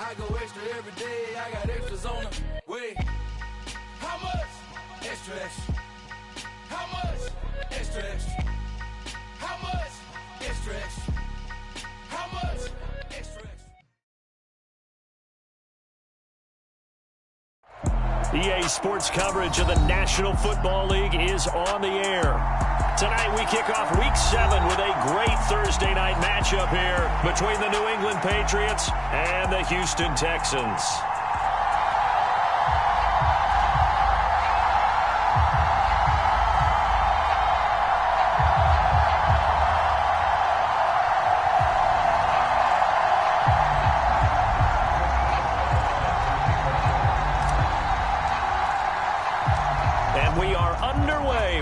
I go extra every day. I got extras on the way. How much? Extra, extra. How much? Extra, extra. How much? Extra, extra. How much? Extra, extra. EA Sports coverage of the National Football League is on the air. Tonight we kick off Week 7 with a great Thursday night matchup here between the New England Patriots and the Houston Texans.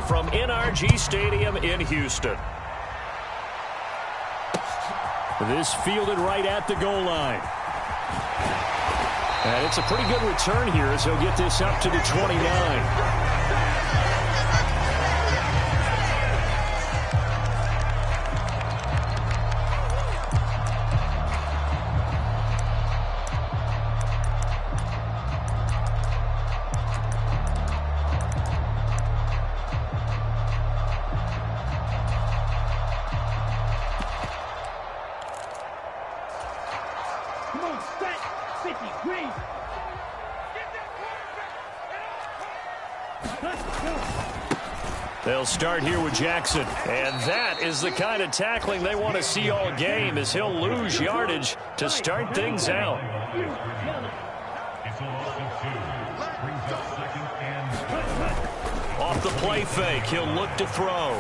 From NRG Stadium in Houston. This fielded right at the goal line. And it's a pretty good return here as he'll get this up to the 29. They'll start here with Jackson. And that is the kind of tackling they want to see all game, as he'll lose yardage to start things out. Off the play fake, he'll look to throw.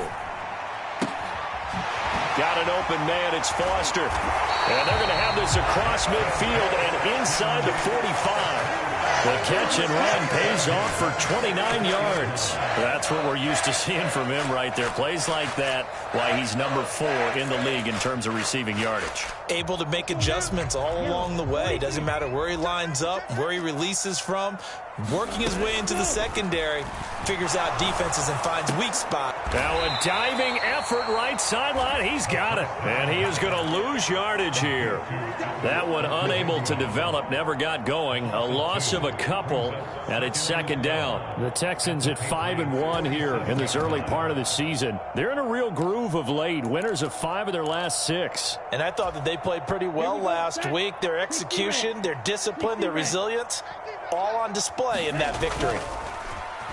Got an open man, it's Foster. And they're going to have this across midfield and inside the 45. The catch and run pays off for 29 yards. That's what we're used to seeing from him right there. Plays like that, why he's number 4 in the league in terms of receiving yardage. Able to make adjustments all along the way. Doesn't matter where he lines up, where he releases from. Working his way into the secondary. Figures out defenses and finds weak spot. Now a diving effort right sideline. He's got it. And he is going to lose yardage here. That one unable to develop. Never got going. A loss of a couple. And it's second down. The Texans at 5-1 here in this early part of the season. They're in a real groove of late. Winners of 5 of their last 6. And I thought that they played pretty well last week. Their execution, their discipline, their resilience, all on display in that victory.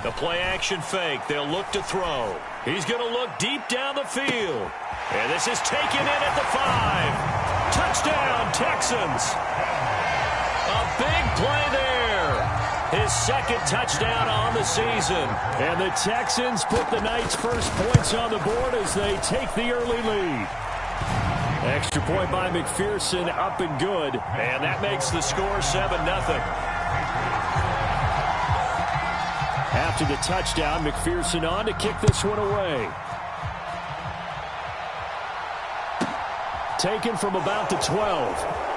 The play-action fake. They'll look to throw. He's going to look deep down the field. And this is taken in at the 5. Touchdown, Texans. A big play there. His second touchdown on the season. And the Texans put the night's first points on the board as they take the early lead. Extra point by McPherson, up and good. And that makes the score 7-0. After the touchdown, McPherson on to kick this one away. Taken from about the 12.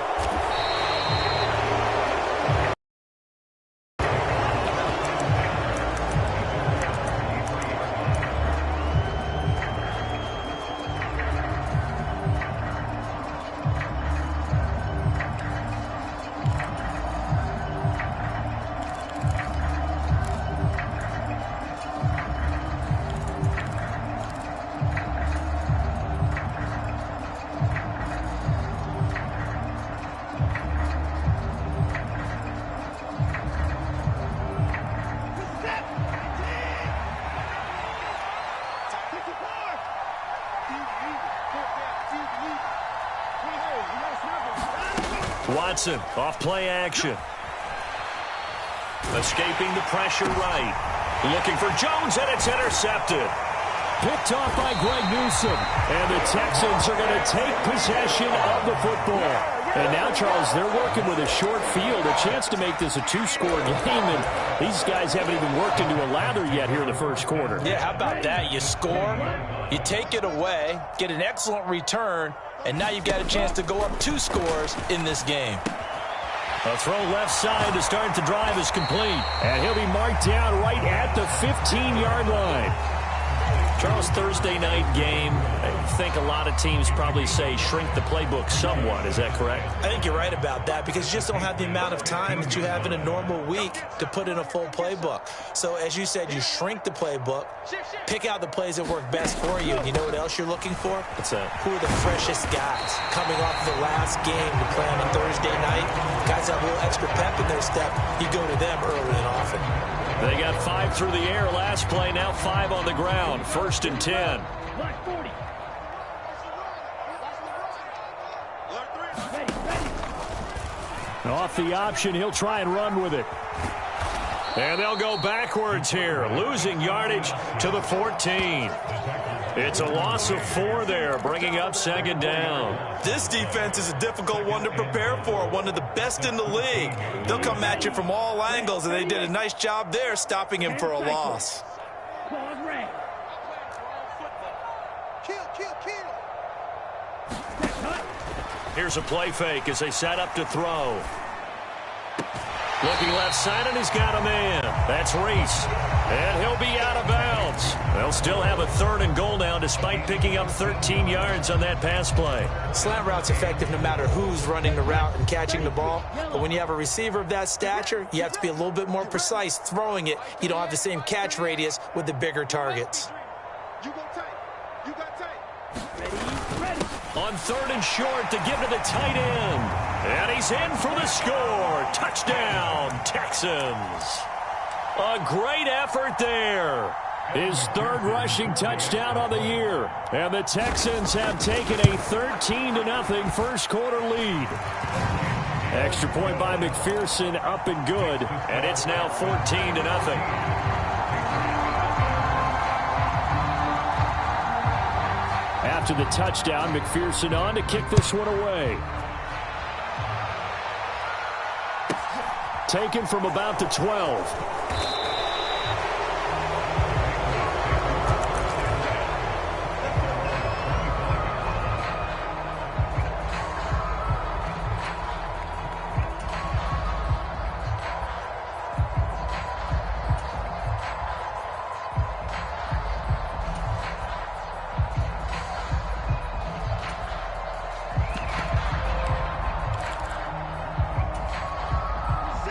Watson off play action. Escaping the pressure right. Looking for Jones, and it's intercepted. Picked off by Greg Newsome. And the Texans are going to take possession of the football. And now, Charles, they're working with a short field, a chance to make this a 2-score game. And these guys haven't even worked into a lather yet here in the first quarter. Yeah, how about that? You score, you take it away, get an excellent return, and now you've got a chance to go up 2 scores in this game. A throw left side to start the drive is complete. And he'll be marked down right at the 15-yard line. Charles, Thursday night game, I think a lot of teams probably say shrink the playbook somewhat. Is that correct? I think you're right about that because you just don't have the amount of time that you have in a normal week to put in a full playbook. So as you said, you shrink the playbook, pick out the plays that work best for you. And you know what else you're looking for? What's that? Who are the freshest guys coming off the last game to play on a Thursday night? Guys have a little extra pep in their step. You go to them early and often. They got 5 through the air last play, now 5 on the ground. 1st and 10. Off the option, he'll try and run with it. And they'll go backwards here, losing yardage to the 14. It's a loss of 4 there, bringing up 2nd down. This defense is a difficult one to prepare for, one of the best in the league. They'll come at you from all angles, and they did a nice job there stopping him for a loss. Here's a play fake as they set up to throw. Looking left side, and he's got a man. That's Reese. And he'll be out of bounds. They'll still have a 3rd and goal now despite picking up 13 yards on that pass play. Slant route's effective no matter who's running the route and catching the ball. But when you have a receiver of that stature, you have to be a little bit more precise throwing it. You don't have the same catch radius with the bigger targets. On 3rd and short to give to the tight end. And he's in for the score. Touchdown, Texans. A great effort there. His 3rd rushing touchdown of the year. And the Texans have taken a 13-0 first quarter lead. Extra point by McPherson, up and good. And it's now 14-0. After the touchdown, McPherson on to kick this one away. Taken from about the 12.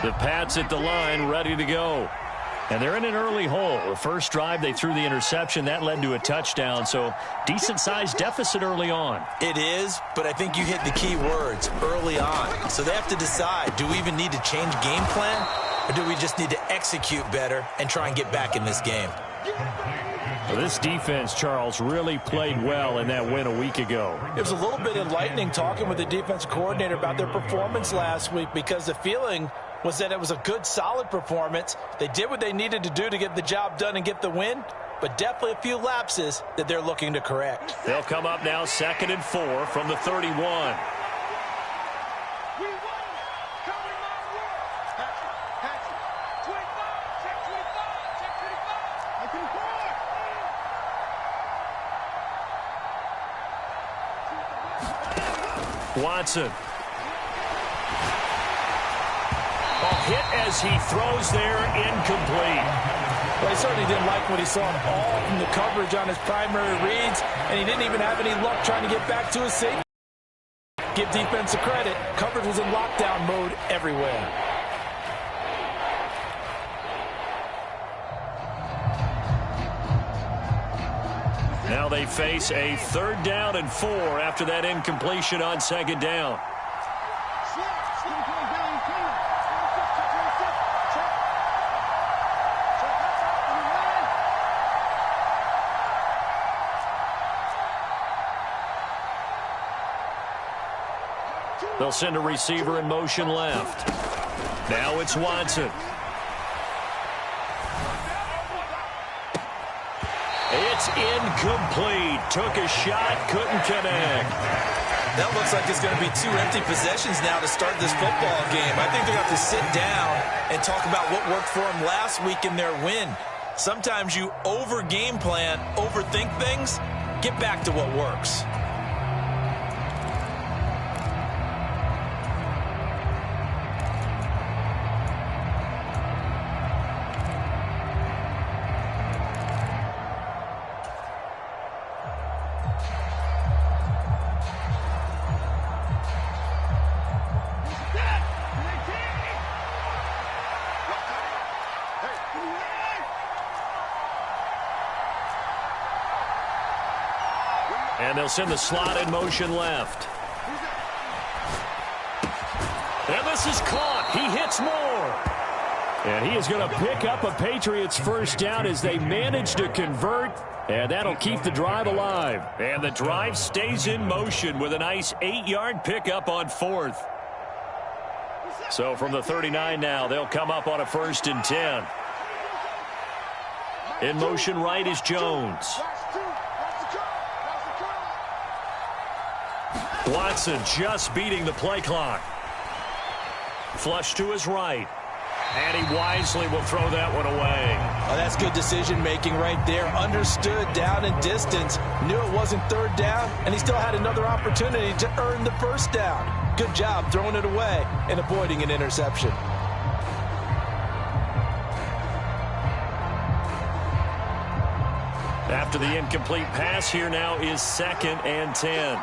The Pats at the line, ready to go. And they're in an early hole. The first drive, they threw the interception. That led to a touchdown, so decent-sized deficit early on. It is, but I think you hit the key words, early on. So they have to decide, do we even need to change game plan, or do we just need to execute better and try and get back in this game? Well, this defense, Charles, really played well in that win a week ago. It was a little bit enlightening talking with the defensive coordinator about their performance last week because the feeling was that it was a good, solid performance. They did what they needed to do to get the job done and get the win, but definitely a few lapses that they're looking to correct. They'll come up now 2nd and 4 from the 31. Watson. Hit as he throws there, incomplete. Well, he certainly didn't like what he saw all from the coverage on his primary reads, and he didn't even have any luck trying to get back to his safety. Give defense a credit. Coverage was in lockdown mode everywhere. Now they face a 3rd down and 4 after that incompletion on 2nd down. They'll send a receiver in motion left. Now it's Watson. It's incomplete. Took a shot, couldn't connect. That looks like it's going to be 2 empty possessions now to start this football game. I think they're going to have to sit down and talk about what worked for them last week in their win. Sometimes you over-game plan, overthink things. Get back to what works. And they'll send the slot in motion left. And this is caught. He hits more. And he is going to pick up a Patriots first down as they manage to convert. And that'll keep the drive alive. And the drive stays in motion with a nice 8-yard pickup on 4th. So from the 39 now, they'll come up on a 1st and 10. In motion right is Jones. Watson just beating the play clock. Flush to his right. And he wisely will throw that one away. Oh, that's good decision-making right there. Understood down and distance. Knew it wasn't 3rd down, and he still had another opportunity to earn the 1st down. Good job throwing it away and avoiding an interception. After the incomplete pass, here now is 2nd and 10.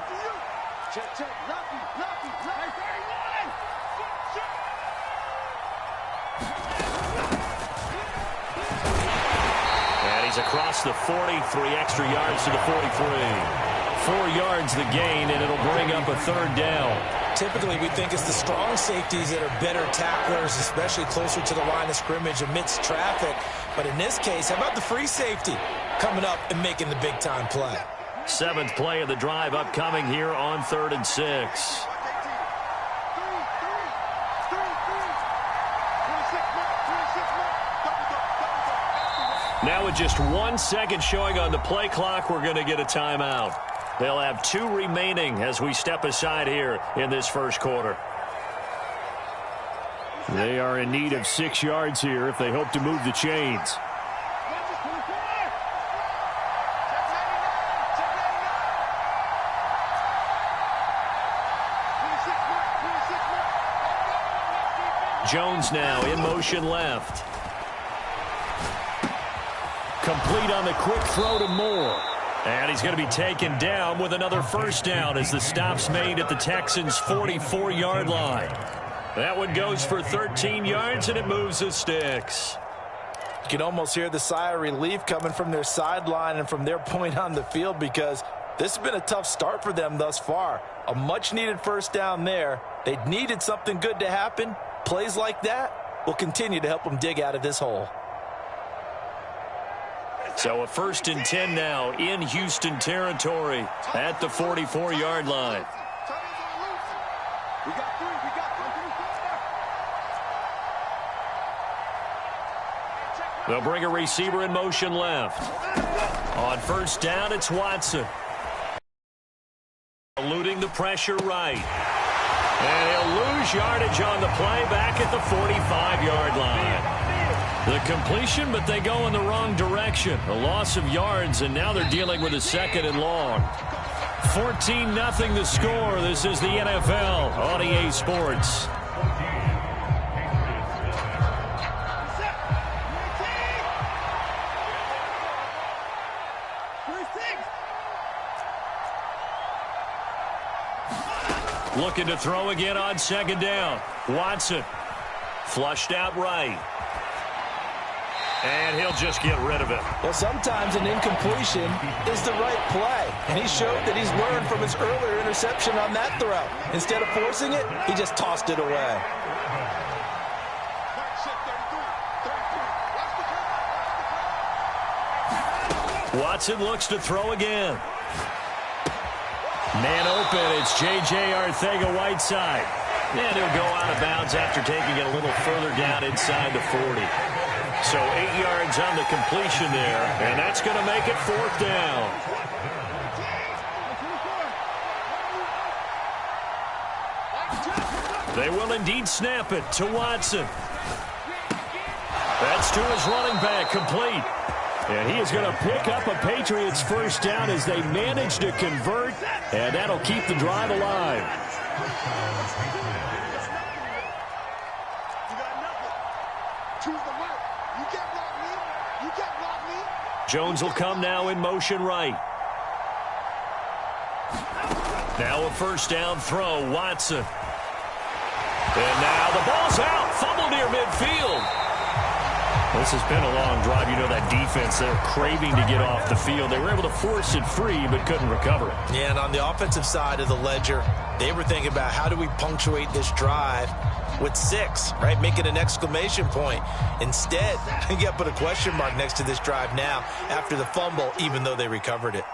He's across the 40, 3 extra yards to the 43. 4 yards the gain, and it'll bring up a 3rd down. Typically, we think it's the strong safeties that are better tacklers, especially closer to the line of scrimmage amidst traffic. But in this case, how about the free safety coming up and making the big-time play? 7th play of the drive upcoming here on 3rd and 6. Now with just 1 second showing on the play clock, we're going to get a timeout. They'll have 2 remaining as we step aside here in this first quarter. They are in need of 6 yards here if they hope to move the chains. Jones now in motion left. Complete on the quick throw to Moore. And he's going to be taken down with another 1st down as the stop's made at the Texans' 44-yard line. That one goes for 13 yards, and it moves the sticks. You can almost hear the sigh of relief coming from their sideline and from their point on the field because this has been a tough start for them thus far. A much-needed 1st down there. They needed something good to happen. Plays like that will continue to help them dig out of this hole. So a 1st and 10 now in Houston territory at the 44-yard line. They'll bring a receiver in motion left. On 1st down, it's Watson. Eluding the pressure right. And he'll lose yardage on the play back at the 45-yard line. The completion, but they go in the wrong direction. A loss of yards, and now they're dealing with a 2nd and long. 14-0 the score. This is the NFL on EA Sports. Looking to throw again on 2nd down. Watson flushed out right. And he'll just get rid of it. Well, sometimes an incompletion is the right play. And he showed that he's learned from his earlier interception on that throw. Instead of forcing it, he just tossed it away. Watson looks to throw again. Man open, it's J.J. Arcega-Whiteside. And he'll go out of bounds after taking it a little further down inside the 40. So 8 yards on the completion there, and that's going to make it 4th down. They will indeed snap it to Watson. That's to his running back, complete. And he is going to pick up a Patriots 1st down as they manage to convert, and that'll keep the drive alive. Jones will come now in motion right. Now a 1st down throw, Watson. And now the ball's out, fumble near midfield. This has been a long drive. You know that defense, they're craving to get off the field. They were able to force it free, but couldn't recover it. Yeah, and on the offensive side of the ledger, they were thinking about how do we punctuate this drive with 6, right? Make it an exclamation point. Instead, you got to put a question mark next to this drive now after the fumble, even though they recovered it.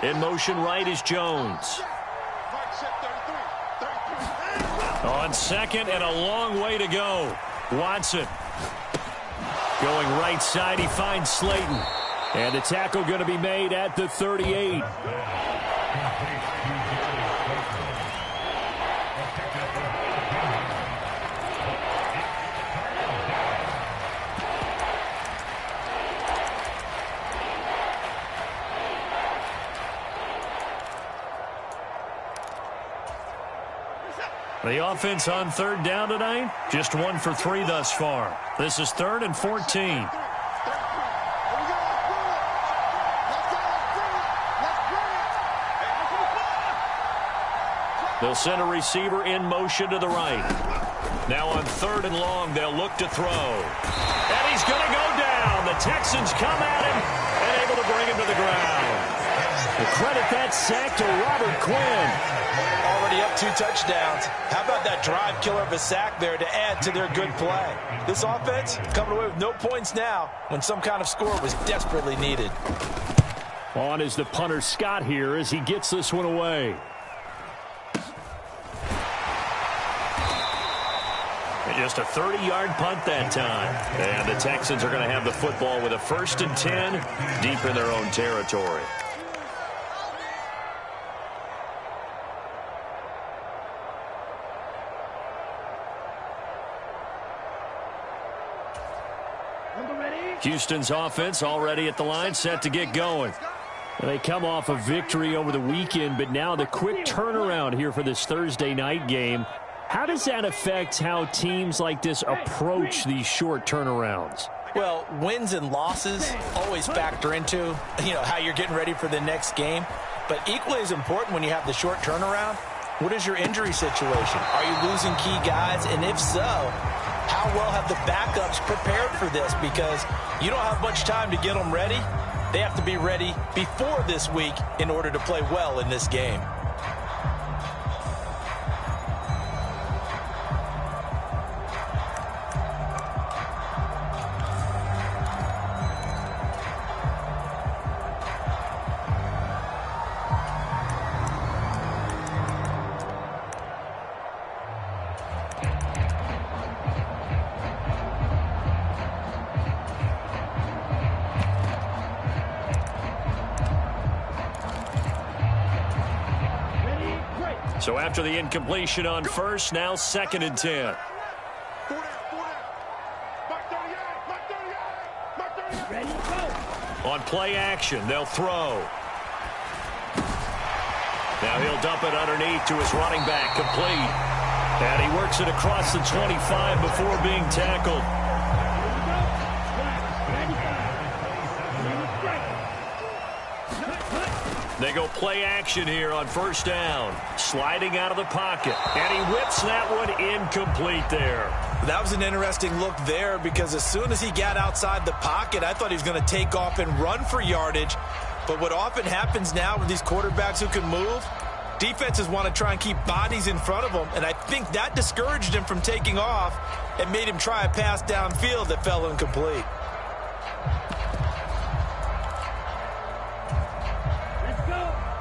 In motion right is Jones. On second and a long way to go. Watson. Going right side, he finds Slayton. And the tackle going to be made at the 38. The offense on third down tonight, just 1 for 3 thus far. This is 3rd and 14. They'll send a receiver in motion to the right. Now on 3rd and long, they'll look to throw. And he's going to go down. The Texans come at him and able to bring him to the ground. We'll credit that sack to Robert Quinn. Already up 2 touchdowns. How about that drive killer of a sack there to add to their good play? This offense coming away with no points now when some kind of score was desperately needed. On is the punter Scott here as he gets this one away. And just a 30-yard punt that time. And the Texans are going to have the football with a 1st and 10 deep in their own territory. Houston's offense already at the line, set to get going. They come off a victory over the weekend, but now the quick turnaround here for this Thursday night game. How does that affect how teams like this approach these short turnarounds? Well, wins and losses always factor into, how you're getting ready for the next game. But equally as important when you have the short turnaround, what is your injury situation? Are you losing key guys? And if so, how well have the backups prepared for this? Because you don't have much time to get them ready. They have to be ready before this week in order to play well in this game. So after the incompletion on first, now 2nd and 10. On play action, they'll throw. Now he'll dump it underneath to his running back, complete. And he works it across the 25 before being tackled. They go play action here on 1st down. Sliding out of the pocket. And he whips that one incomplete there. That was an interesting look there because as soon as he got outside the pocket, I thought he was going to take off and run for yardage. But what often happens now with these quarterbacks who can move, defenses want to try and keep bodies in front of them. And I think that discouraged him from taking off and made him try a pass downfield that fell incomplete.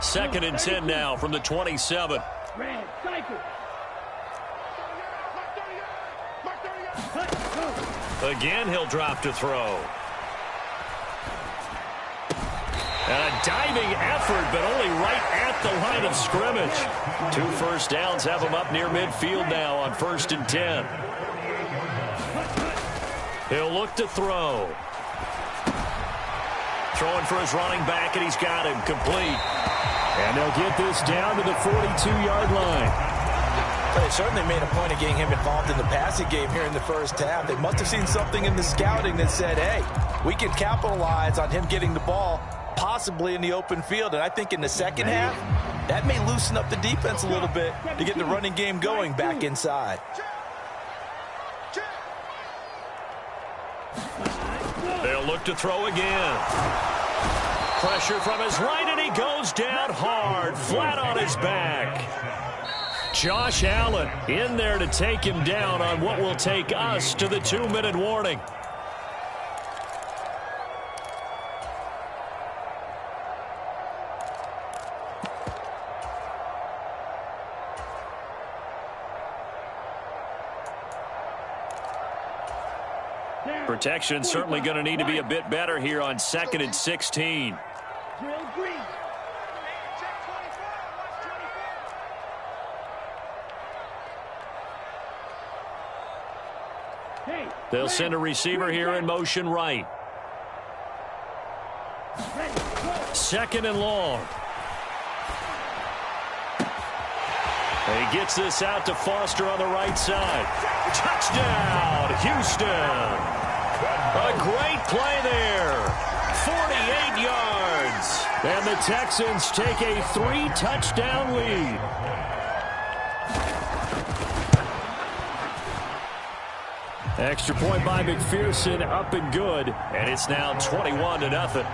2nd and 10 now from the 27. Again, he'll drop to throw. And a diving effort, but only right at the line of scrimmage. 2 first downs have him up near midfield now on 1st and 10. He'll look to throw. Throwing for his running back, and he's got him complete. And they'll get this down to the 42-yard line. They certainly made a point of getting him involved in the passing game here in the first half. They must have seen something in the scouting that said, hey, we can capitalize on him getting the ball possibly in the open field. And I think in the second half, that may loosen up the defense a little bit to get the running game going back inside. They'll look to throw again. Pressure from his right, and he goes down hard, flat on his back. Josh Allen in there to take him down on what will take us to the 2-minute warning. Protection certainly going to need to be a bit better here on 2nd and 16. They'll send a receiver here in motion right. 2nd and long. And he gets this out to Foster on the right side. Touchdown, Houston. A great play there. 48 yards. And the Texans take a 3-touchdown lead. Extra point by McPherson, up and good. And it's now 21-0.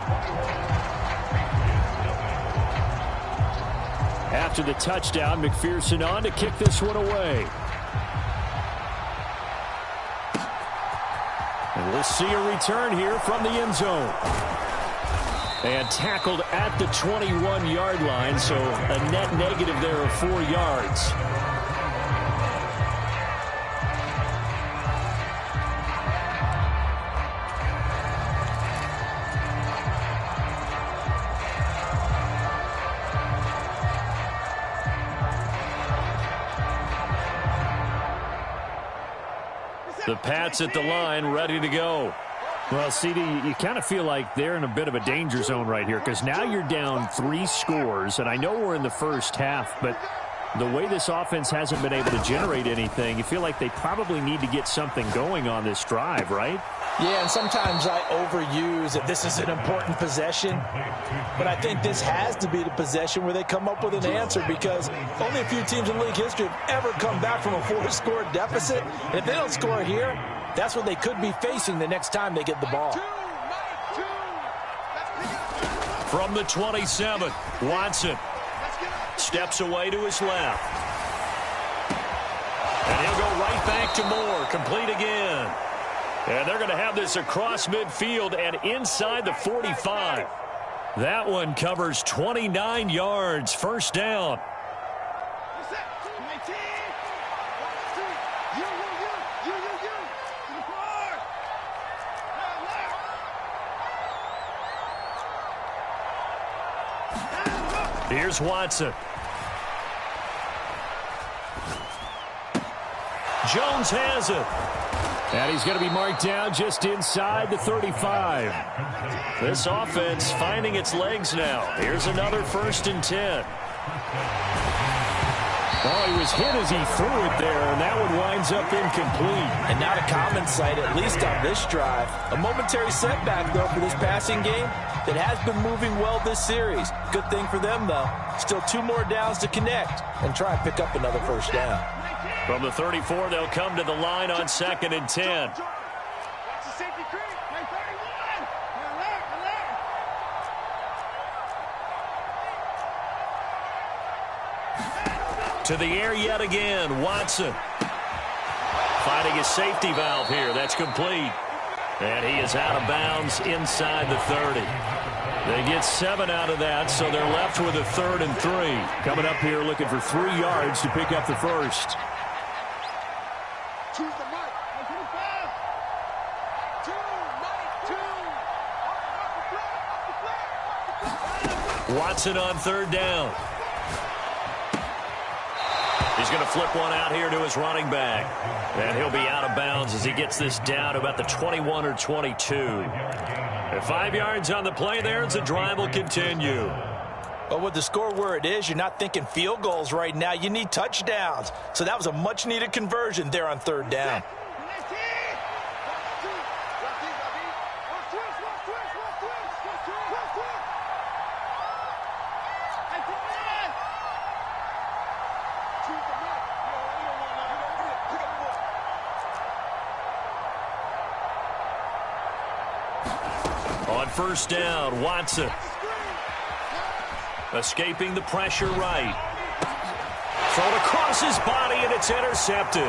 After the touchdown, McPherson on to kick this one away. And we'll see a return here from the end zone. And tackled at the 21-yard line, so a net negative there of 4 yards. The Pats at the line, ready to go. Well, CD, you kind of feel like they're in a bit of a danger zone right here because now you're down 3 scores, and I know we're in the first half, but the way this offense hasn't been able to generate anything, you feel like they probably need to get something going on this drive, right? Yeah, and sometimes I overuse that this is an important possession, but I think this has to be the possession where they come up with an answer because only a few teams in league history have ever come back from a 4-score deficit. And if they don't score here, that's what they could be facing the next time they get the ball. From the 27, Watson steps away to his left. And he'll go right back to Moore, complete again. And they're going to have this across midfield and inside the 45. That one covers 29 yards, first down. Here's Watson. Jones has it. And he's going to be marked down just inside the 35. This offense finding its legs now. Here's another 1st and 10. Oh, he was hit as he threw it there, and that one winds up incomplete. And not a common sight, at least on this drive. A momentary setback, though, for this passing game that has been moving well this series. Good thing for them, though. Still 2 more downs to connect and try and pick up another first down. From the 34, they'll come to the line on 2nd and 10. To the air yet again, Watson. Finding his safety valve here. That's complete. And he is out of bounds inside the 30. They get 7 out of that, so they're left with a 3rd and 3. Coming up here looking for 3 yards to pick up the first. Watson on 3rd down. He's going to flip one out here to his running back. And he'll be out of bounds as he gets this down to about the 21 or 22. And 5 yards on the play there as the drive will continue. But with the score where it is, you're not thinking field goals right now. You need touchdowns. So that was a much-needed conversion there on 3rd down. On first down, Watson. Escaping the pressure right. Thrown across his body, and it's intercepted.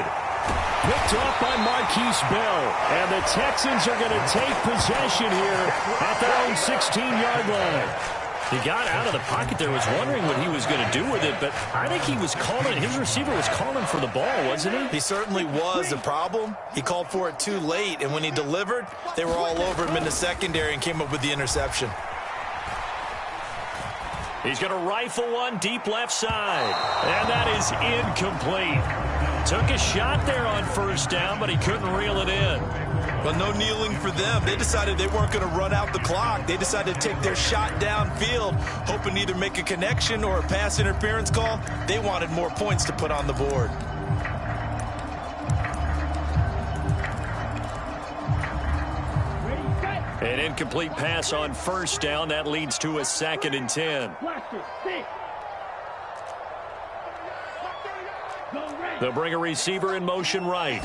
Picked off by Marquise Bell. And the Texans are going to take possession here at their own 16-yard line. He got out of the pocket there, was wondering what he was going to do with it, but I think he was calling, his receiver was calling for the ball, wasn't he? He certainly was. The problem, he called for it too late, and when he delivered, they were all over him in the secondary and came up with the interception. He's going to rifle one deep left side, and that is incomplete. Took a shot there on first down, but he couldn't reel it in. But no kneeling for them. They decided they weren't going to run out the clock. They decided to take their shot downfield, hoping to either make a connection or a pass interference call. They wanted more points to put on the board. An incomplete pass on first down. That leads to a 2nd and 10. They'll bring a receiver in motion right.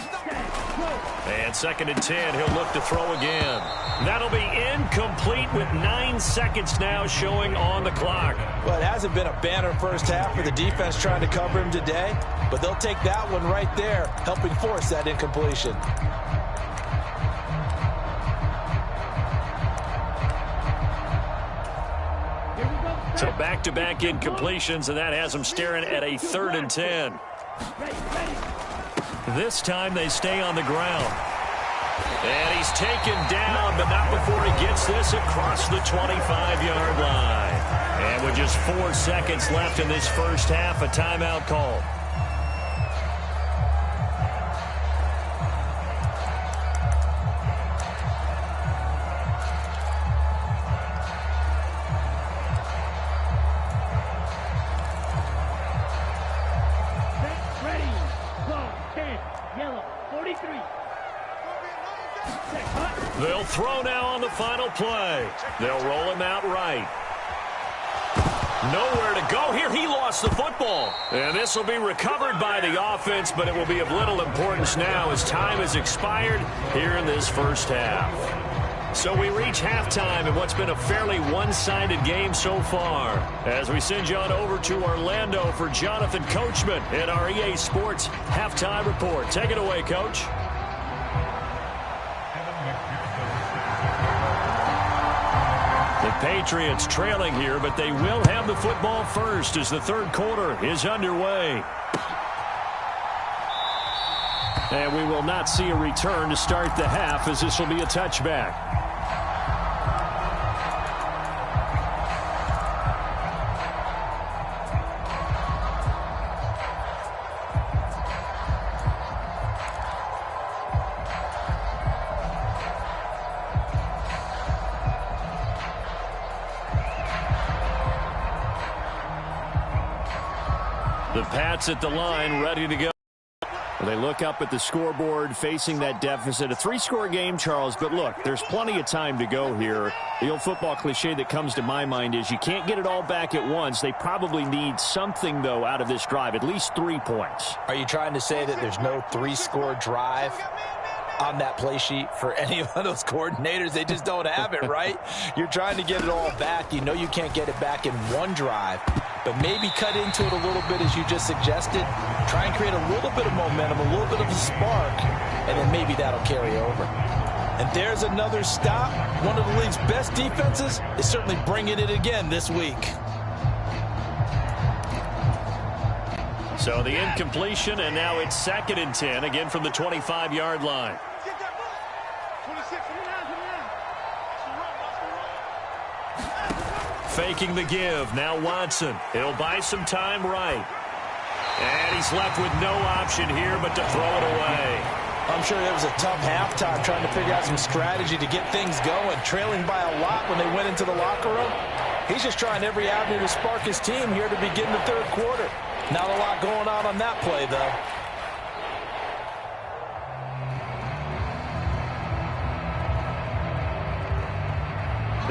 And 2nd and 10, he'll look to throw again. That'll be incomplete with 9 seconds now showing on the clock. Well, it hasn't been a banner first half for the defense trying to cover him today, but they'll take that one right there, helping force that incompletion. So back-to-back incompletions, and that has them staring at a 3rd and 10. This time they stay on the ground. And he's taken down, but not before he gets this across the 25-yard line. And with just 4 seconds left in this first half, a timeout call. They'll throw now on the final play. They'll roll him out right. Nowhere to go here. He lost the football. And this will be recovered by the offense, but it will be of little importance now as time has expired here in this first half. So we reach halftime in what's been a fairly one-sided game so far. As we send you on over to Orlando for Jonathan Coachman in our EA Sports Halftime Report. Take it away, Coach. The Patriots trailing here, but they will have the football first as the third quarter is underway. And we will not see a return to start the half, as this will be a touchback. The Pats at the line, ready to go. They look up at the scoreboard, facing that deficit. A 3-score game, Charles, but look, there's plenty of time to go here. The old football cliche that comes to my mind is you can't get it all back at once. They probably need something, though, out of this drive, at least 3 points. Are you trying to say that there's no 3-score drive on that play sheet for any of those coordinators? They just don't have it, right? You're trying to get it all back. You know you can't get it back in one drive, but maybe cut into it a little bit as you just suggested. Try and create a little bit of momentum, a little bit of a spark, and then maybe that'll carry over. And there's another stop. One of the league's best defenses is certainly bringing it again this week. So the incompletion, and now it's 2nd and 10, again from the 25-yard line. Faking the give. Now Watson. He'll buy some time right. And he's left with no option here but to throw it away. I'm sure it was a tough halftime trying to figure out some strategy to get things going, trailing by a lot when they went into the locker room. He's just trying every avenue to spark his team here to begin the third quarter. Not a lot going on that play, though.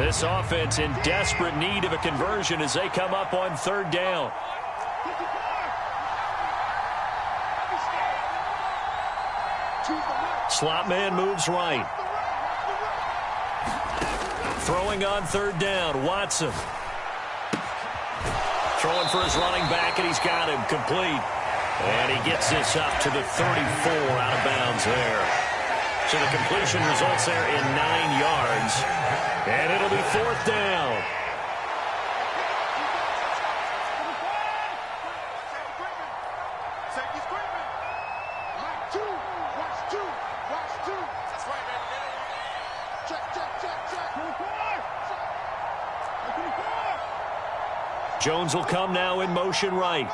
This offense in desperate need of a conversion as they come up on 3rd down. Slot man moves right. Throwing on third down, Watson. Throwing for his running back, and he's got him complete. And he gets this up to the 34 out of bounds there. So the completion results there in 9 yards. And it'll be fourth down. Jones will come now in motion right.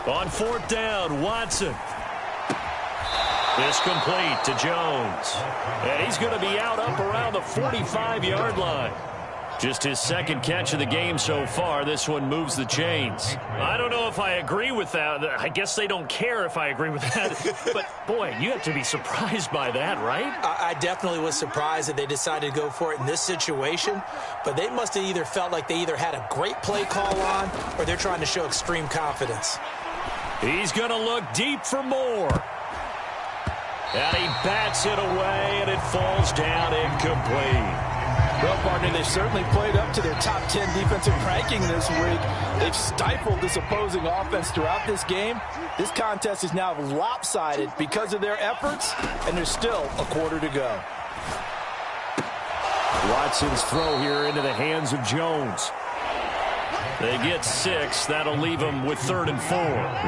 On fourth down, Watson. This complete to Jones. And he's going to be out up around the 45-yard line. Just his second catch of the game so far. This one moves the chains. I don't know if I agree with that. I guess they don't care if I agree with that. But, boy, you have to be surprised by that, right? I definitely was surprised that they decided to go for it in this situation. But they must have either felt like they either had a great play call on or they're trying to show extreme confidence. He's going to look deep for more. And he bats it away, and it falls down incomplete. Well, partner, they've certainly played up to their top 10 defensive ranking this week. They've stifled this opposing offense throughout this game. This contest is now lopsided because of their efforts, and there's still a quarter to go. Watson's throw here into the hands of Jones. They get 6. That'll leave them with 3rd and 4.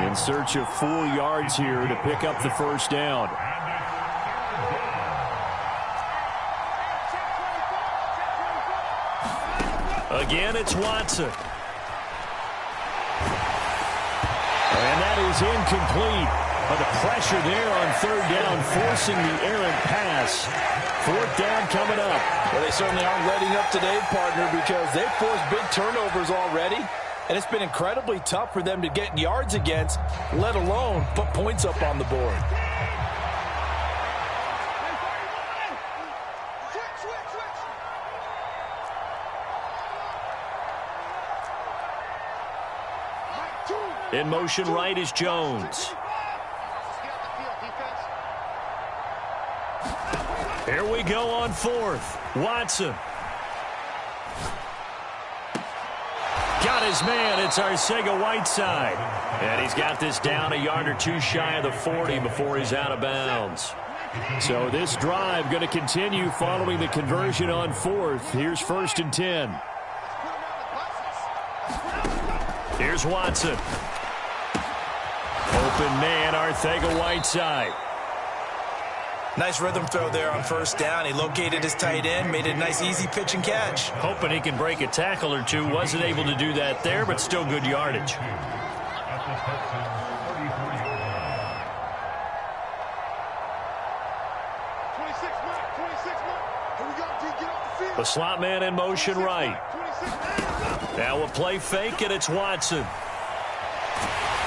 In search of 4 yards here to pick up the first down. Again, it's Watson. And that is incomplete. But the pressure there on third down, forcing the errant pass. Fourth down coming up. Well, they certainly aren't letting up today, partner, because they've forced big turnovers already. And it's been incredibly tough for them to get yards against, let alone put points up on the board. In motion right is Jones. Here we go on fourth. Watson. Got his man. It's Arcega-Whiteside. And he's got this down a yard or two shy of the 40 before he's out of bounds. So this drive going to continue following the conversion on fourth. Here's 1st and 10. Here's Watson. Open man, Arcega-Whiteside. Nice rhythm throw there on first down. He located his tight end, made it a nice easy pitch and catch. Hoping he can break a tackle or two. Wasn't able to do that there, but still good yardage. The slot man in motion right. Now a play fake, and it's Watson.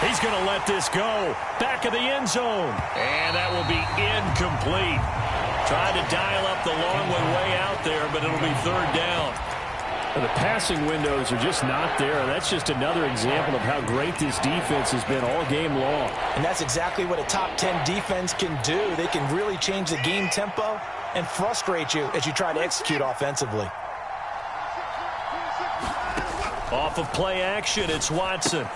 He's going to let this go. Back of the end zone. And that will be incomplete. Trying to dial up the long way out there, but it'll be 3rd down. The passing windows are just not there. That's just another example of how great this defense has been all game long. And that's exactly what a top 10 defense can do. They can really change the game tempo and frustrate you as you try to execute offensively. Off of play action, it's Watson.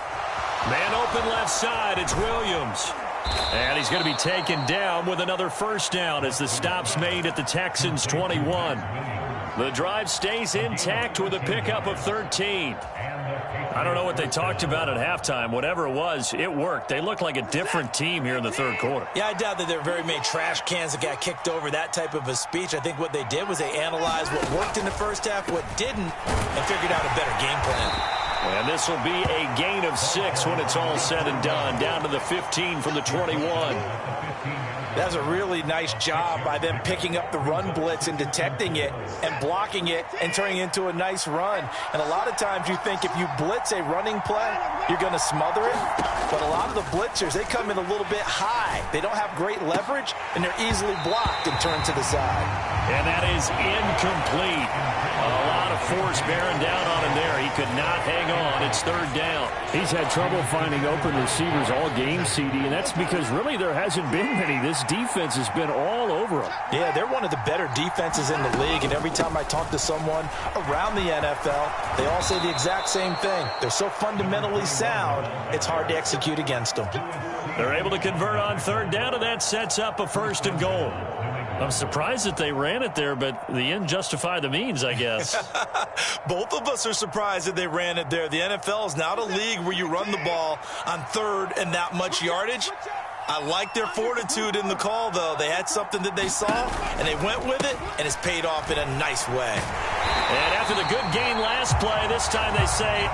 Man open left side, it's Williams. And he's going to be taken down with another first down as the stop's made at the Texans' 21. The drive stays intact with a pickup of 13. I don't know what they talked about at halftime. Whatever it was, it worked. They look like a different team here in the third quarter. Yeah, I doubt that there are very many trash cans that got kicked over that type of a speech. I think what they did was they analyzed what worked in the first half, what didn't, and figured out a better game plan. And this will be a gain of 6 when it's all said and done. Down to the 15 from the 21. That was a really nice job by them picking up the run blitz and detecting it and blocking it and turning it into a nice run. And a lot of times you think if you blitz a running play, you're going to smother it. But a lot of the blitzers, they come in a little bit high. They don't have great leverage, and they're easily blocked and turned to the side. And that is incomplete. A lot of of force bearing down on him there. He could not hang on. It's third down. He's had trouble finding open receivers all game, CD, and that's because really there hasn't been many. This defense has been all over him. Yeah, they're one of the better defenses in the league, and every time I talk to someone around the NFL, they all say the exact same thing. They're so fundamentally sound, it's hard to execute against them. They're able to convert on third down, and that sets up a first and goal. I'm surprised that they ran it there, but the end justified the means, I guess. Both of us are surprised that they ran it there. The NFL is not a league where you run the ball on third and that much yardage. I like their fortitude in the call, though. They had something that they saw, and they went with it, and it's paid off in a nice way. And after the good gain last play, this time they say,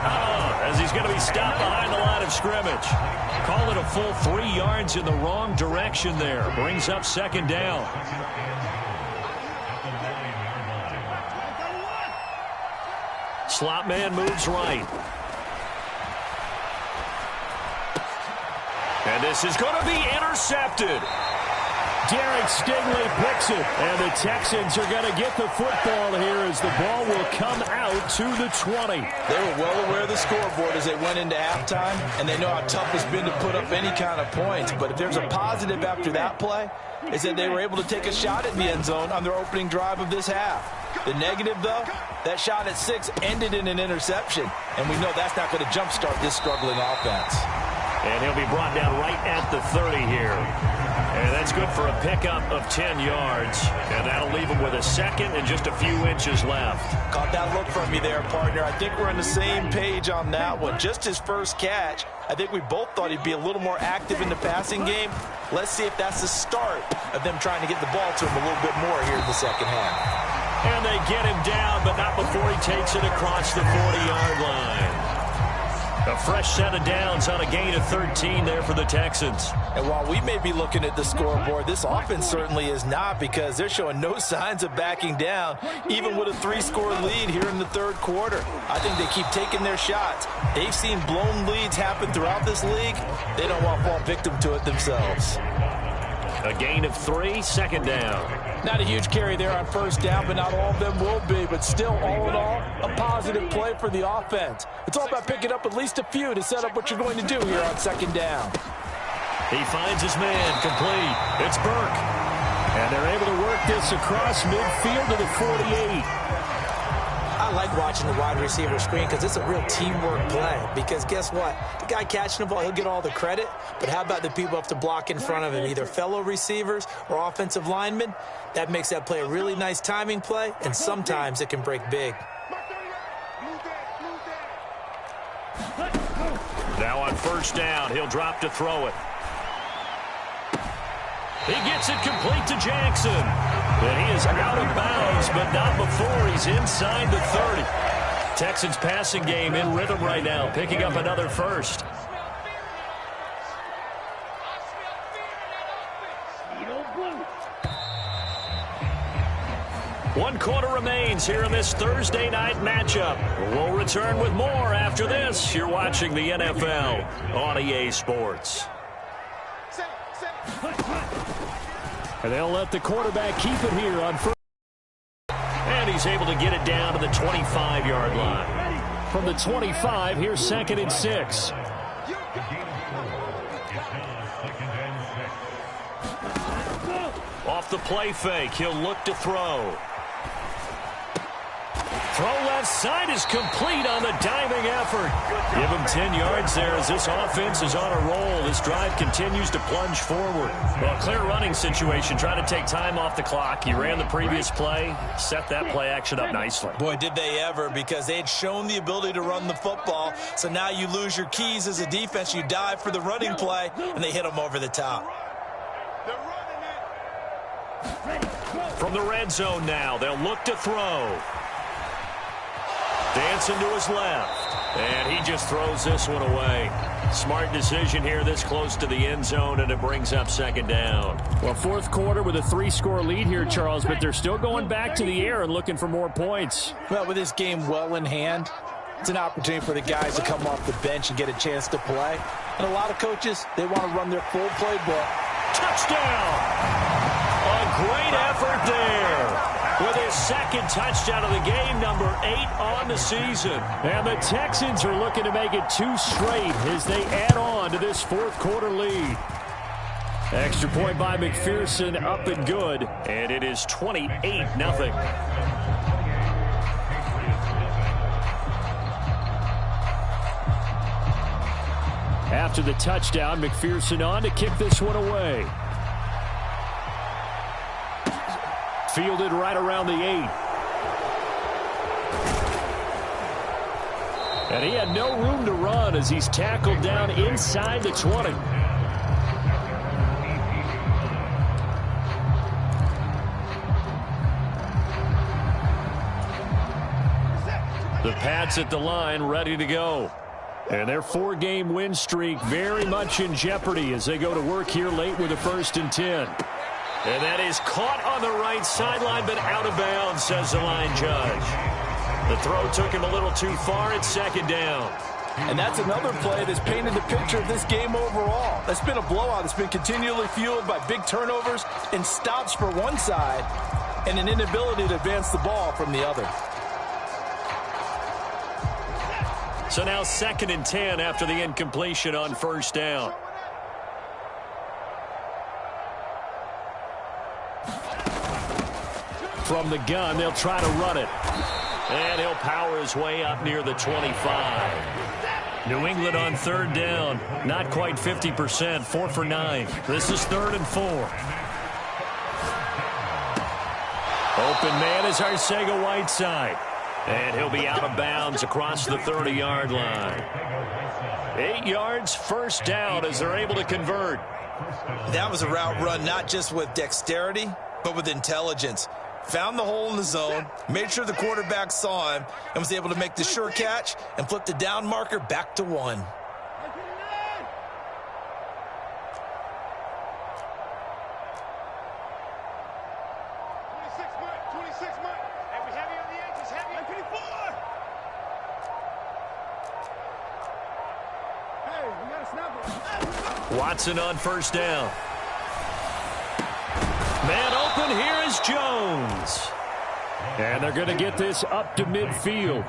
as he's going to be stopped behind the line of scrimmage. Call it a full 3 yards in the wrong direction there. Brings up second down. Slot man moves right. And this is going to be intercepted. Derek Stingley picks it, and the Texans are going to get the football here as the ball will come out to the 20. They were well aware of the scoreboard as they went into halftime, and they know how tough it's been to put up any kind of points. But if there's a positive after that play, is that they were able to take a shot at the end zone on their opening drive of this half. The negative, though, that shot at 6 ended in an interception, and we know that's not going to jumpstart this struggling offense. And he'll be brought down right at the 30 here. And that's good for a pickup of 10 yards. And that'll leave him with a second and just a few inches left. Caught that look from you there, partner. I think we're on the same page on that one. Just his first catch. I think we both thought he'd be a little more active in the passing game. Let's see if that's the start of them trying to get the ball to him a little bit more here in the second half. And they get him down, but not before he takes it across the 40-yard line. A fresh set of downs on a gain of 13 there for the Texans. And while we may be looking at the scoreboard, this offense certainly is not, because they're showing no signs of backing down, even with a 3-score lead here in the third quarter. I think they keep taking their shots. They've seen blown leads happen throughout this league. They don't want to fall victim to it themselves. A gain of 3, second down. Not a huge carry there on first down, but not all of them will be. But still, all in all, a positive play for the offense. It's all about picking up at least a few to set up what you're going to do here on second down. He finds his man, complete. It's Burke. And they're able to work this across midfield to the 48. I like watching the wide receiver screen because it's a real teamwork play. Because guess what? The guy catching the ball, he'll get all the credit. But how about the people up to block in front of him, either fellow receivers or offensive linemen? That makes that play a really nice timing play, and sometimes it can break big. Now on first down, he'll drop to throw it. He gets it complete to Jackson. And he is out of bounds, but not before he's inside the 30. Texans passing game in rhythm right now, picking up another first. One quarter remains here in this Thursday night matchup. We'll return with more after this. You're watching the NFL on EA Sports. And they'll let the quarterback keep it here on first. And he's able to get it down to the 25-yard line. From the 25, here's second and 6. Off the play fake, he'll look to throw. Throw left side is complete on the diving effort. Give him 10 yards there as this offense is on a roll. This drive continues to plunge forward. Well, clear running situation, trying to take time off the clock. He ran the previous play, set that play action up nicely. Boy, did they ever, because they had shown the ability to run the football. So now you lose your keys as a defense. You dive for the running play, and they hit them over the top. From the red zone now, they'll look to throw. Dancing to his left. And he just throws this one away. Smart decision here this close to the end zone, and it brings up second down. Well, fourth quarter with a 3-score lead here, Charles, but they're still going back to the air and looking for more points. Well, with this game well in hand, it's an opportunity for the guys to come off the bench and get a chance to play. And a lot of coaches, they want to run their full playbook. Touchdown! A great effort there. with his second touchdown of the game, number 8 on the season. And the Texans are looking to make it 2 straight as they add on to this fourth quarter lead. Extra point by McPherson, up and good. And it is 28-0. After the touchdown, McPherson on to kick this one away. Fielded right around the 8. And he had no room to run as he's tackled down inside the 20. The Pats at the line, ready to go. And their 4-game win streak very much in jeopardy as they go to work here late with a 1st and 10. And that is caught on the right sideline, but out of bounds, says the line judge. The throw took him a little too far. It's 2nd down. And that's another play that's painted the picture of this game overall. It's been a blowout. It's been continually fueled by big turnovers and stops for one side and an inability to advance the ball from the other. So now 2nd and 10 after the incompletion on 1st down. From the gun, they'll try to run it. And he'll power his way up near the 25. New England on 3rd down. Not quite 50%. 4 for 9. This is 3rd and 4. Open man is Arcega-Whiteside. And he'll be out of bounds across the 30-yard line. 8 yards, 1st down as they're able to convert. That was a route run not just with dexterity, but with intelligence. Found the hole in the zone, made sure the quarterback saw him, and was able to make the sure catch and flip the down marker back to 1. Watson on 1st down. Man open, here is Jones. And they're going to get this up to midfield.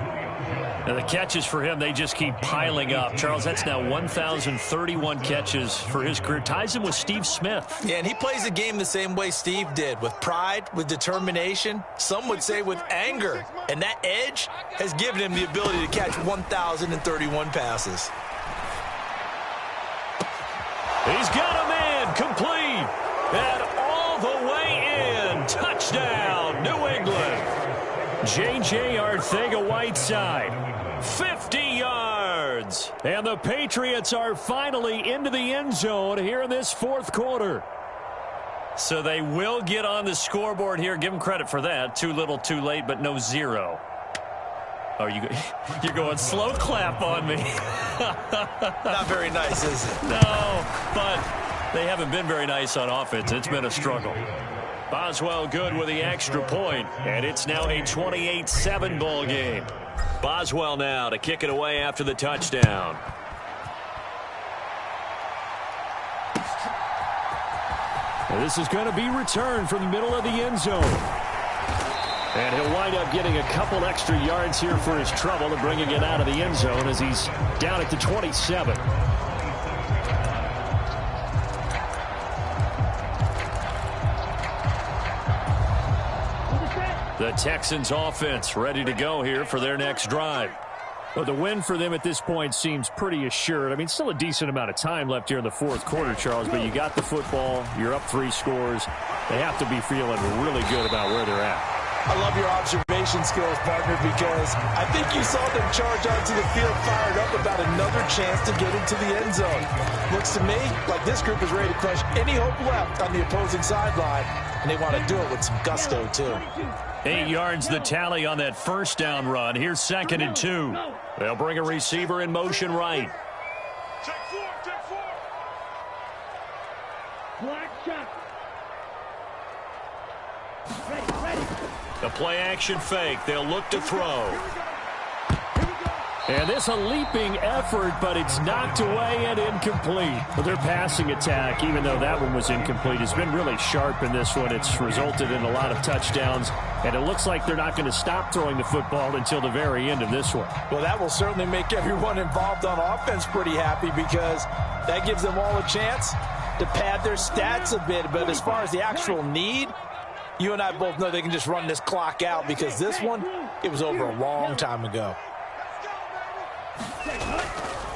And the catches for him, they just keep piling up. Charles, that's now 1,031 catches for his career. Ties him with Steve Smith. Yeah, and he plays the game the same way Steve did, with pride, with determination, some would say with anger. And that edge has given him the ability to catch 1,031 passes. He's got a man, complete, and all the way in. Touchdown, New England. J.J. Arcega-Whiteside, 50 yards. And the Patriots are finally into the end zone here in this 4th quarter. So they will get on the scoreboard here. Give them credit for that. Too little, too late, but no 0. Oh, you're going slow clap on me. Not very nice, is it? No, but they haven't been very nice on offense. It's been a struggle. Boswell good with the extra point, and it's now a 28-7 ball game. Boswell now to kick it away after the touchdown. And this is going to be returned from the middle of the end zone. And he'll wind up getting a couple extra yards here for his trouble and bringing it out of the end zone as he's down at the 27. The Texans offense ready to go here for their next drive. Well, the win for them at this point seems pretty assured. I mean, still a decent amount of time left here in the 4th quarter, Charles, but you got the football, you're up 3 scores. They have to be feeling really good about where they're at. I love your observation skills, partner, because I think you saw them charge onto the field fired up about another chance to get into the end zone. Looks to me like this group is ready to crush any hope left on the opposing sideline, and they want to do it with some gusto, too. 8 yards the tally on that 1st down run. Here's 2nd and 2. They'll bring a receiver in motion right. Check 4, check 4. Black shot. The play action fake. They'll look to throw. And this a leaping effort, but it's knocked away and incomplete. But their passing attack, even though that one was incomplete, has been really sharp in this one. It's resulted in a lot of touchdowns, and it looks like they're not going to stop throwing the football until the very end of this one. Well, that will certainly make everyone involved on offense pretty happy because that gives them all a chance to pad their stats a bit. But as far as the actual need, you and I both know they can just run this clock out because this one, it was over a long time ago.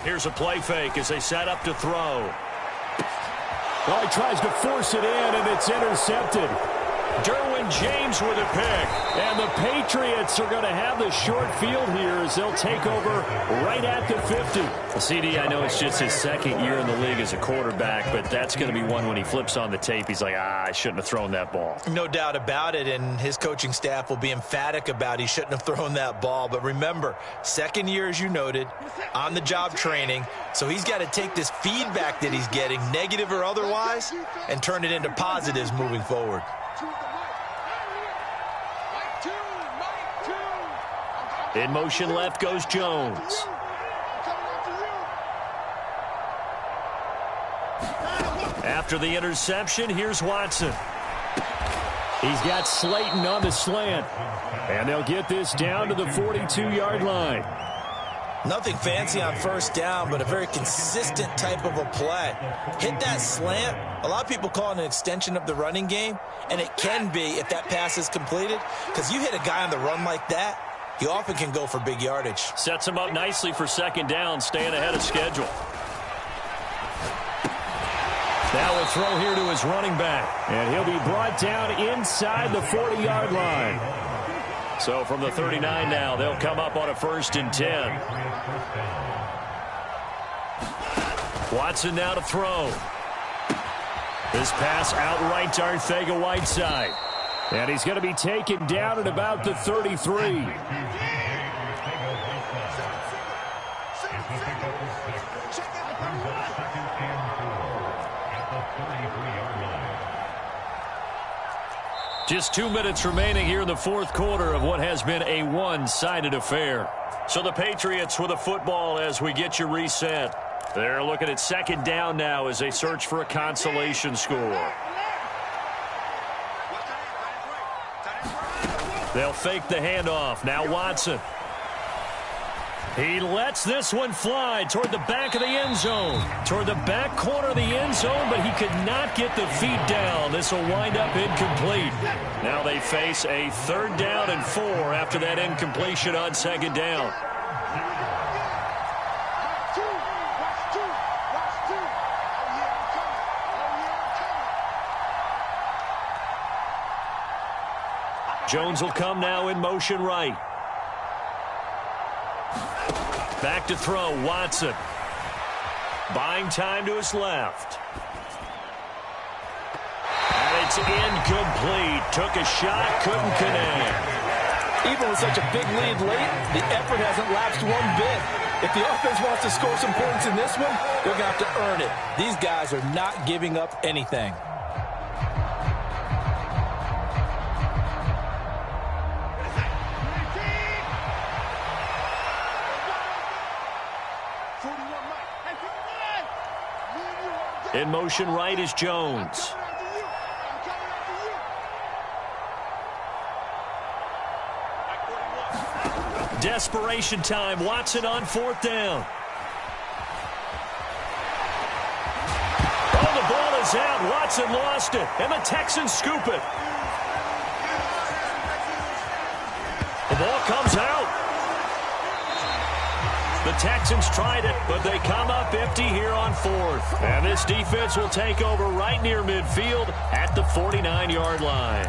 Here's a play fake as they set up to throw. Well, he tries to force it in, and it's intercepted. Derwin James with a pick. And the Patriots are going to have the short field here as they'll take over right at the 50. Well, CD, I know it's just his second year in the league as a quarterback, but that's going to be one when he flips on the tape. He's like, I shouldn't have thrown that ball. No doubt about it, and his coaching staff will be emphatic about he shouldn't have thrown that ball. But remember, second year, as you noted, on-the-job training, so he's got to take this feedback that he's getting, negative or otherwise, and turn it into positives moving forward. In motion left goes Jones. After the interception, here's Watson. He's got Slayton on the slant. And they'll get this down to the 42-yard line. Nothing fancy on first down, but a very consistent type of a play. Hit that slant. A lot of people call it an extension of the running game, and it can be if that pass is completed, because you hit a guy on the run like that, he often can go for big yardage. Sets him up nicely for second down, staying ahead of schedule. Now a throw here to his running back. And he'll be brought down inside the 40-yard line. So from the 39 now, they'll come up on a 1st and 10. Watson now to throw. This pass outright to Arcega-Whiteside. And he's going to be taken down at about the 33. Just 2 minutes remaining here in the fourth quarter of what has been a one-sided affair. So the Patriots with a football as we get you reset. They're looking at second down now as they search for a consolation score. They'll fake the handoff. Now Watson. He lets this one fly toward the back of the end zone. Toward the back corner of the end zone, but he could not get the feet down. This will wind up incomplete. Now they face a 3rd down and 4 after that incompletion on second down. Jones will come now in motion right. Back to throw, Watson. Buying time to his left. And it's incomplete. Took a shot, couldn't connect. Even with such a big lead late, the effort hasn't lapsed one bit. If the offense wants to score some points in this one, they're going to have to earn it. These guys are not giving up anything. In motion right is Jones. Desperation time. Watson on 4th down. Oh, the ball is out. Watson lost it, and the Texans scoop it. The ball comes out. The Texans tried it, but they come up empty here on 4th. And this defense will take over right near midfield at the 49-yard line.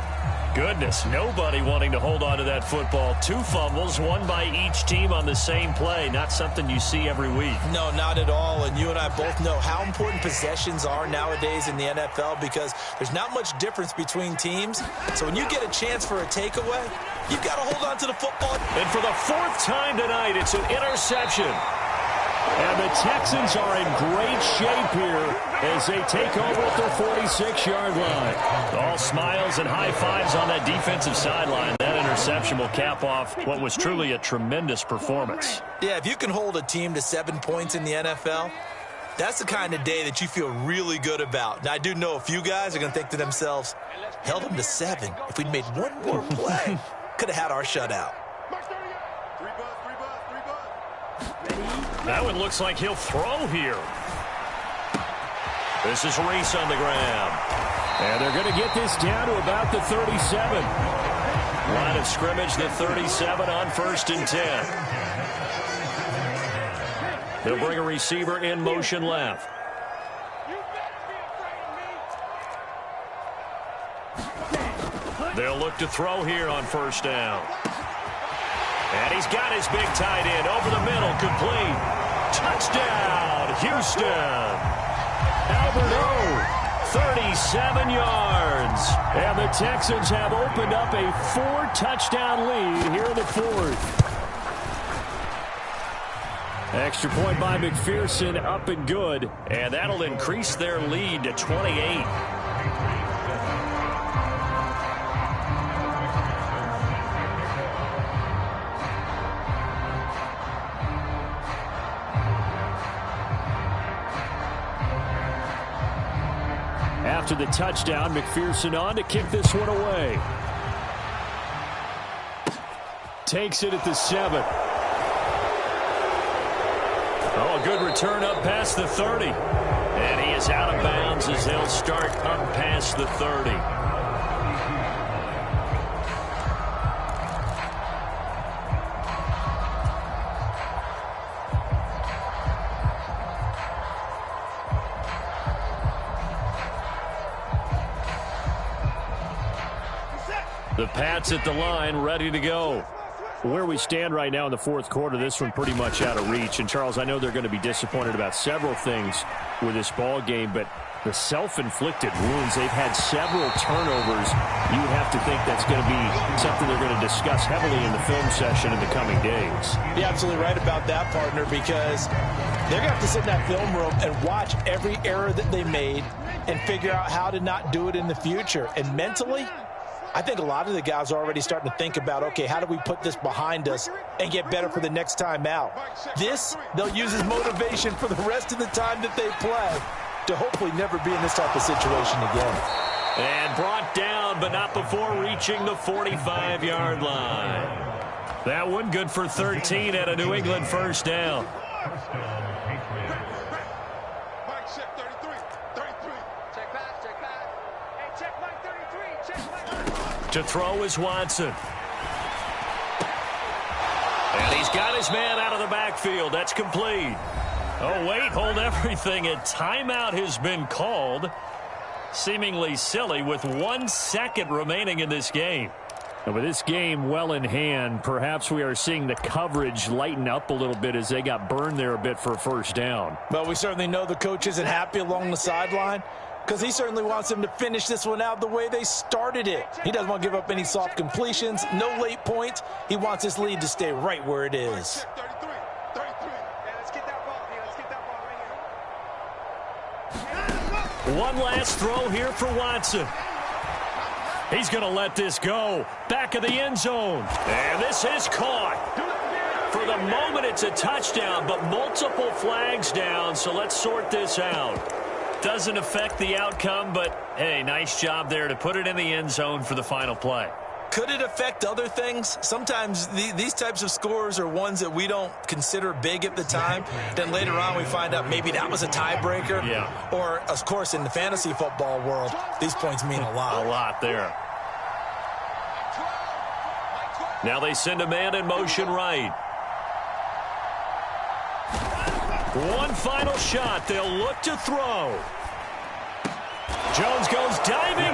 Goodness, nobody wanting to hold on to that football. 2 fumbles, one by each team on the same play. Not something you see every week. No, not at all. And you and I both know how important possessions are nowadays in the NFL because there's not much difference between teams. So when you get a chance for a takeaway, you've got to hold on to the football. And for the 4th time tonight, it's an interception. And the Texans are in great shape here as they take over at their 46-yard line. All smiles and high fives on that defensive sideline. That interception will cap off what was truly a tremendous performance. Yeah, if you can hold a team to 7 points in the NFL, that's the kind of day that you feel really good about. Now, I do know a few guys are going to think to themselves, held them to 7. If we'd made one more play, could have had our shutout. That one looks like he'll throw here. This is Reese on the ground. And they're going to get this down to about the 37. Line of scrimmage, the 37 on 1st and 10. They'll bring a receiver in motion left. They'll look to throw here on 1st down. And he's got his big tight end over the middle, complete. Touchdown, Houston. Albert O, 37 yards. And the Texans have opened up a 4-touchdown lead here in the 4th. Extra point by McPherson, up and good. And that'll increase their lead to 28. After the touchdown, McPherson on to kick this one away. Takes it at the 7. Oh, a good return up past the 30. And he is out of bounds as they'll start up past the 30. The Pats at the line, ready to go. Where we stand right now in the 4th quarter, this one pretty much out of reach. And, Charles, I know they're going to be disappointed about several things with this ball game, but the self-inflicted wounds, they've had several turnovers. You have to think that's going to be something they're going to discuss heavily in the film session in the coming days. You're absolutely right about that, partner, because they're going to have to sit in that film room and watch every error that they made and figure out how to not do it in the future. And mentally, I think a lot of the guys are already starting to think about, okay, how do we put this behind us and get better for the next time out? This, they'll use as motivation for the rest of the time that they play to hopefully never be in this type of situation again. And brought down, but not before reaching the 45-yard line. That one good for 13 at a New England 1st down. To throw is Watson. And he's got his man out of the backfield. That's complete. Oh, wait, hold everything. A timeout has been called. Seemingly silly with 1 second remaining in this game. And with this game well in hand, perhaps we are seeing the coverage lighten up a little bit as they got burned there a bit for a 1st down. Well, we certainly know the coach isn't happy along the sideline, because he certainly wants them to finish this one out the way they started it. He doesn't want to give up any soft completions, no late points. He wants his lead to stay right where it is. One last throw here for Watson. He's going to let this go. Back of the end zone. And this is caught. For the moment, it's a touchdown, but multiple flags down, so let's sort this out. Doesn't affect the outcome, but, hey, nice job there to put it in the end zone for the final play. Could it affect other things? Sometimes these types of scores are ones that we don't consider big at the time. Then later on we find out maybe that was a tiebreaker. Yeah. Or, of course, in the fantasy football world, these points mean a lot. A lot there. Now they send a man in motion right. One final shot. They'll look to throw. Jones goes diving.